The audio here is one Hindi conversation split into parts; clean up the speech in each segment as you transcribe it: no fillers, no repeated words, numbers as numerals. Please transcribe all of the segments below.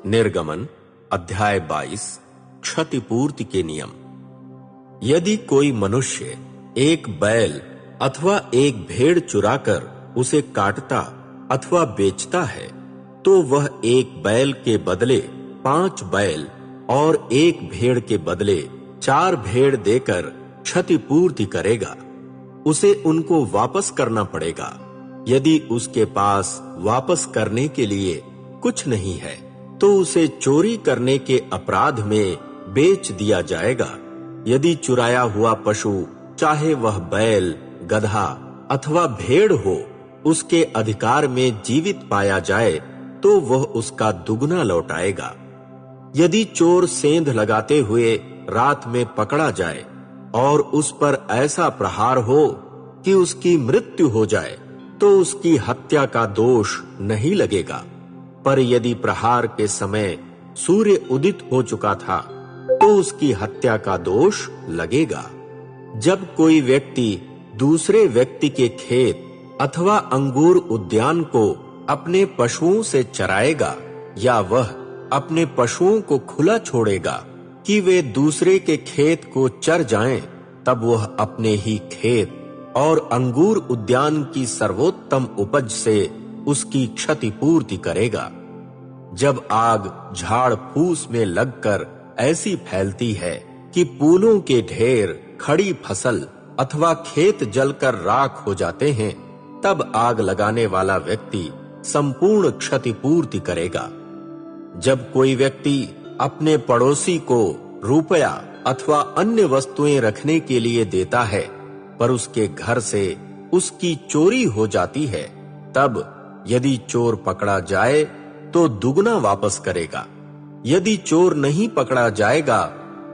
निर्गमन अध्याय 22 क्षतिपूर्ति के नियम। यदि कोई मनुष्य एक बैल अथवा एक भेड़ चुराकर उसे काटता अथवा बेचता है, तो वह एक बैल के बदले 5 बैल और एक भेड़ के बदले 4 भेड़ देकर क्षतिपूर्ति करेगा। उसे उनको वापस करना पड़ेगा। यदि उसके पास वापस करने के लिए कुछ नहीं है, तो उसे चोरी करने के अपराध में बेच दिया जाएगा। यदि चुराया हुआ पशु, चाहे वह बैल, गधा अथवा भेड़ हो, उसके अधिकार में जीवित पाया जाए, तो वह उसका दुगना लौटाएगा। यदि चोर सेंध लगाते हुए रात में पकड़ा जाए और उस पर ऐसा प्रहार हो कि उसकी मृत्यु हो जाए, तो उसकी हत्या का दोष नहीं लगेगा। पर यदि प्रहार के समय सूर्य उदित हो चुका था, तो उसकी हत्या का दोष लगेगा। जब कोई व्यक्ति दूसरे व्यक्ति के खेत अथवा अंगूर उद्यान को अपने पशुओं से चराएगा, या वह अपने पशुओं को खुला छोड़ेगा कि वे दूसरे के खेत को चर जाएं, तब वह अपने ही खेत और अंगूर उद्यान की सर्वोत्तम उपज से उसकी क्षतिपूर्ति करेगा। जब आग झाड़ फूस में लगकर ऐसी फैलती है कि पूलों के ढेर, खड़ी फसल अथवा खेत जलकर राख हो जाते हैं, तब आग लगाने वाला व्यक्ति संपूर्ण क्षतिपूर्ति करेगा। जब कोई व्यक्ति अपने पड़ोसी को रुपया अथवा अन्य वस्तुएं रखने के लिए देता है, पर उसके घर से उसकी चोरी हो जाती है, तब यदि चोर पकड़ा जाए तो दुगना वापस करेगा। यदि चोर नहीं पकड़ा जाएगा,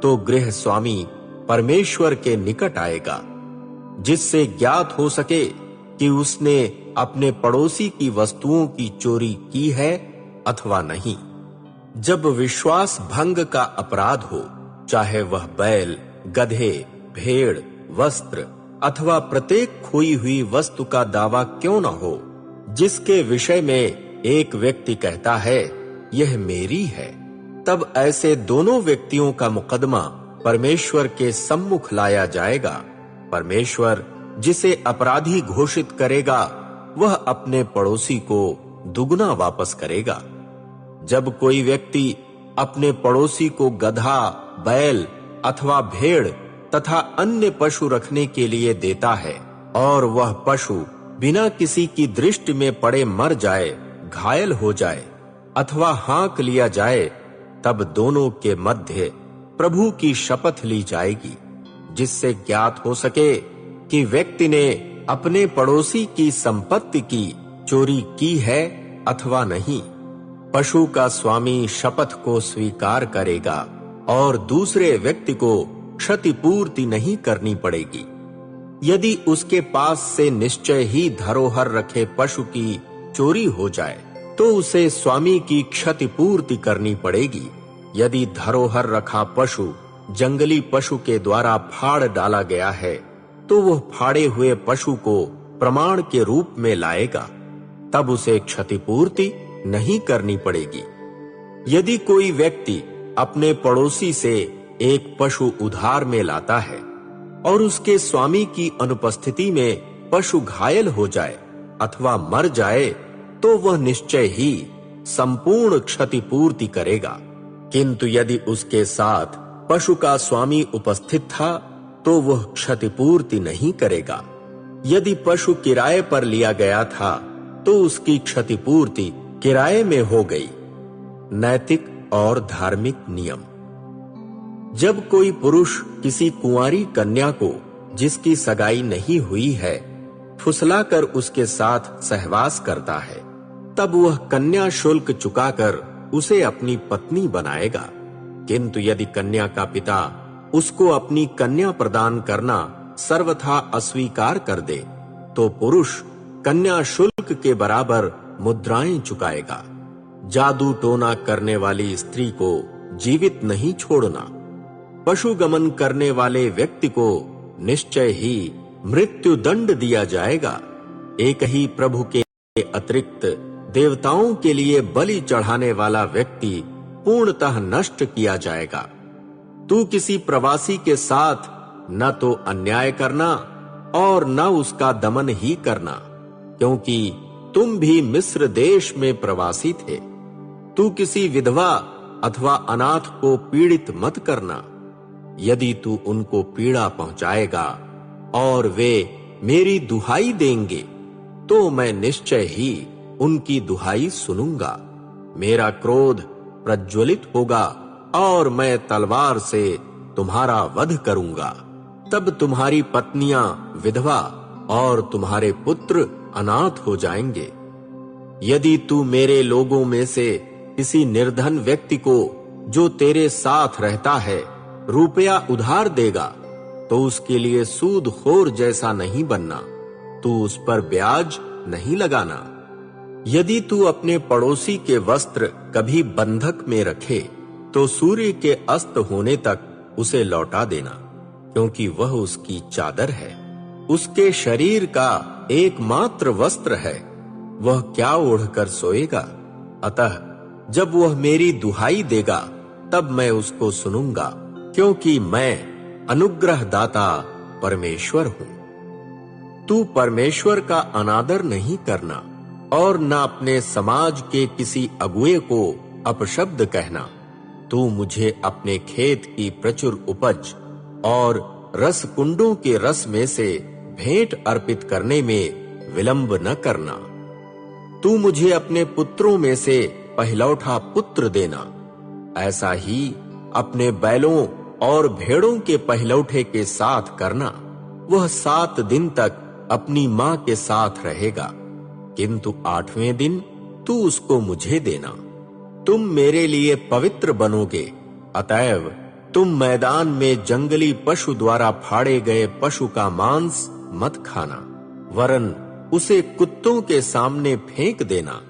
तो गृह स्वामी परमेश्वर के निकट आएगा, जिससे ज्ञात हो सके कि उसने अपने पड़ोसी की वस्तुओं की चोरी की है अथवा नहीं। जब विश्वास भंग का अपराध हो, चाहे वह बैल, गधे, भेड़, वस्त्र अथवा प्रत्येक खोई हुई वस्तु का दावा क्यों न हो, जिसके विषय में एक व्यक्ति कहता है यह मेरी है, तब ऐसे दोनों व्यक्तियों का मुकदमा परमेश्वर के सम्मुख लाया जाएगा। परमेश्वर जिसे अपराधी घोषित करेगा, वह अपने पड़ोसी को दुगना वापस करेगा। जब कोई व्यक्ति अपने पड़ोसी को गधा, बैल अथवा भेड़ तथा अन्य पशु रखने के लिए देता है, और वह पशु बिना किसी की दृष्टि में पड़े मर जाए, घायल हो जाए अथवा हाँक लिया जाए, तब दोनों के मध्य प्रभु की शपथ ली जाएगी, जिससे ज्ञात हो सके कि व्यक्ति ने अपने पड़ोसी की संपत्ति की चोरी की है अथवा नहीं। पशु का स्वामी शपथ को स्वीकार करेगा और दूसरे व्यक्ति को क्षतिपूर्ति नहीं करनी पड़ेगी। यदि उसके पास से निश्चय ही धरोहर रखे पशु की चोरी हो जाए, तो उसे स्वामी की क्षतिपूर्ति करनी पड़ेगी। यदि धरोहर रखा पशु जंगली पशु के द्वारा फाड़ डाला गया है, तो वह फाड़े हुए पशु को प्रमाण के रूप में लाएगा, तब उसे क्षतिपूर्ति नहीं करनी पड़ेगी। यदि कोई व्यक्ति अपने पड़ोसी से एक पशु उधार में लाता है और उसके स्वामी की अनुपस्थिति में पशु घायल हो जाए अथवा मर जाए, तो वह निश्चय ही संपूर्ण क्षतिपूर्ति करेगा। किंतु यदि उसके साथ पशु का स्वामी उपस्थित था, तो वह क्षतिपूर्ति नहीं करेगा। यदि पशु किराए पर लिया गया था, तो उसकी क्षतिपूर्ति किराए में हो गई। नैतिक और धार्मिक नियम। जब कोई पुरुष किसी कुंवारी कन्या को, जिसकी सगाई नहीं हुई है, फुसलाकर उसके साथ सहवास करता है, तब वह कन्या शुल्क चुकाकर उसे अपनी पत्नी बनाएगा। किंतु यदि कन्या का पिता उसको अपनी कन्या प्रदान करना सर्वथा अस्वीकार कर दे, तो पुरुष कन्या शुल्क के बराबर मुद्राएं चुकाएगा। जादू टोना करने वाली स्त्री को जीवित नहीं छोड़ना। पशु गमन करने वाले व्यक्ति को निश्चय ही मृत्यु दंड दिया जाएगा। एक ही प्रभु के अतिरिक्त देवताओं के लिए बलि चढ़ाने वाला व्यक्ति पूर्णतः नष्ट किया जाएगा। तू किसी प्रवासी के साथ न तो अन्याय करना और न उसका दमन ही करना, क्योंकि तुम भी मिस्र देश में प्रवासी थे। तू किसी विधवा अथवा अनाथ को पीड़ित मत करना। यदि तू उनको पीड़ा पहुंचाएगा और वे मेरी दुहाई देंगे, तो मैं निश्चय ही उनकी दुहाई सुनूंगा। मेरा क्रोध प्रज्वलित होगा और मैं तलवार से तुम्हारा वध करूंगा। तब तुम्हारी पत्नियां विधवा और तुम्हारे पुत्र अनाथ हो जाएंगे। यदि तू मेरे लोगों में से किसी निर्धन व्यक्ति को जो तेरे साथ रहता है रुपया उधार देगा, तो उसके लिए सूदखोर जैसा नहीं बनना। तू उस पर ब्याज नहीं लगाना। यदि तू अपने पड़ोसी के वस्त्र कभी बंधक में रखे, तो सूर्य के अस्त होने तक उसे लौटा देना, क्योंकि वह उसकी चादर है, उसके शरीर का एकमात्र वस्त्र है। वह क्या ओढ़कर सोएगा? अतः जब वह मेरी दुहाई देगा, तब मैं उसको सुनूंगा, क्योंकि मैं अनुग्रहदाता परमेश्वर हूं। तू परमेश्वर का अनादर नहीं करना और न अपने समाज के किसी अगुए को अपशब्द कहना। तू मुझे अपने खेत की प्रचुर उपज और रस कुंडों के रस में से भेंट अर्पित करने में विलंब न करना। तू मुझे अपने पुत्रों में से पहलौठा पुत्र देना। ऐसा ही अपने बैलों और भेड़ों के पहलौठे के साथ करना। वह 7 दिन तक अपनी मां के साथ रहेगा, किंतु 8वें दिन तू उसको मुझे देना। तुम मेरे लिए पवित्र बनोगे, अतएव तुम मैदान में जंगली पशु द्वारा फाड़े गए पशु का मांस मत खाना, वरन उसे कुत्तों के सामने फेंक देना।